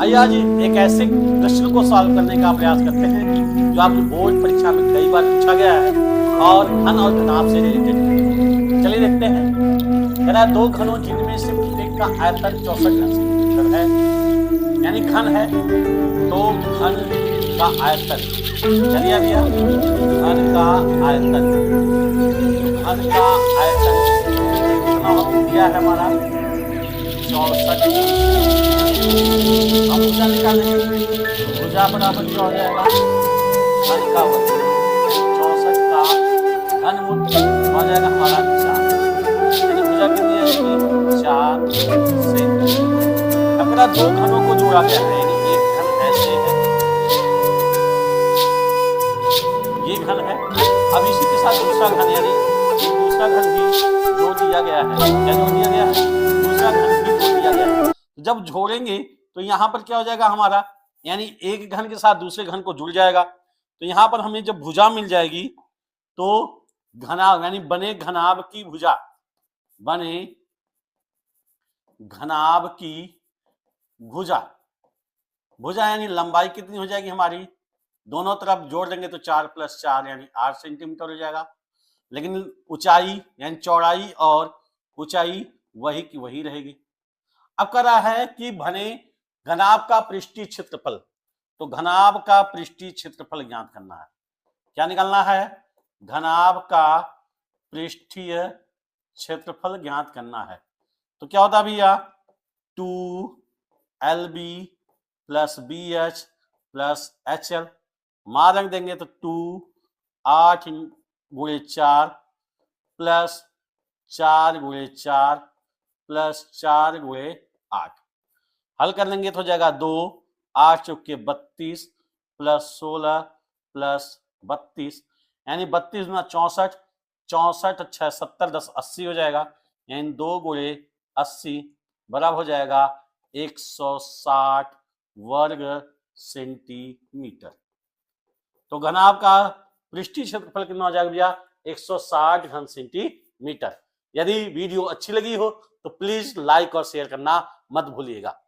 आइए आज एक ऐसे प्रश्न को सॉल्व करने का प्रयास करते हैं जो आपकी बोर्ड परीक्षा में कई बार पूछा गया है और घन और घनाभ से रिलेटेड है। चलिए देखते हैं। कह रहा है दो घनों जिनमें से प्रत्येक का आयतन 64 घन सेंटीमीटर है, यानी घन है तो घन का आयतन, चलिए भैया घन का आयतन, घन का आयतन कितना दिया है हमारा 64। हम भुजा निकालेंगे तो भुजा बराबर क्या हो जाएगा, घन का वर्ग 64 का घनमूल हो जाएगा हमारा 4, यानी भुजा कितनी आएगी 4 सेंटीमीटर। अब मेरा दो घनों को जोड़ा गया है, यानी एक घन ऐसे है, ये घन है, अब इसी के साथ दूसरा घन, यानी दूसरा घन भी जोड़ दिया गया है। क्या जोड़ दिया गया है, दूसरा घन भी जोड़ दिया गया है। जब जोड़ेंगे तो यहां पर क्या हो जाएगा हमारा, यानी एक घन के साथ दूसरे घन को जुड़ जाएगा, तो यहां पर हमें जब भुजा मिल जाएगी तो घनाभ यानी बने घनाभ की भुजा, बने घनाभ की भुजा, भुजा यानी लंबाई कितनी हो जाएगी हमारी, दोनों तरफ जोड़ देंगे तो 4 + 4 यानी 8 सेंटीमीटर हो जाएगा। लेकिन ऊंचाई यानी चौड़ाई और ऊंचाई वही की वही रहेगी। अब कह रहा है कि बने घनाभ का पृष्ठीय क्षेत्रफल, तो घनाभ का पृष्ठीय क्षेत्रफल ज्ञात करना है। क्या निकालना है, घनाभ का पृष्ठीय क्षेत्रफल ज्ञात करना है। तो क्या होता है भैया 2LB + BH + HL, मान रख देंगे तो 2 8 × 4 + 4 × 4 + 4 × 8, हल कर लेंगे तो हो जाएगा 2 8 × 32 + 16 + 32, यानी 32 × 64, 64 × 6 70 10 80 हो जाएगा, यानी 2 × 80 बराबर हो जाएगा 160 वर्ग सेंटीमीटर। तो घनाभ का पृष्ठीय क्षेत्रफल कितना हो जाएगा भैया 160 घन सेंटीमीटर। यदि वीडियो अच्छी लगी हो तो प्लीज लाइक और शेयर करना मत भूलिएगा।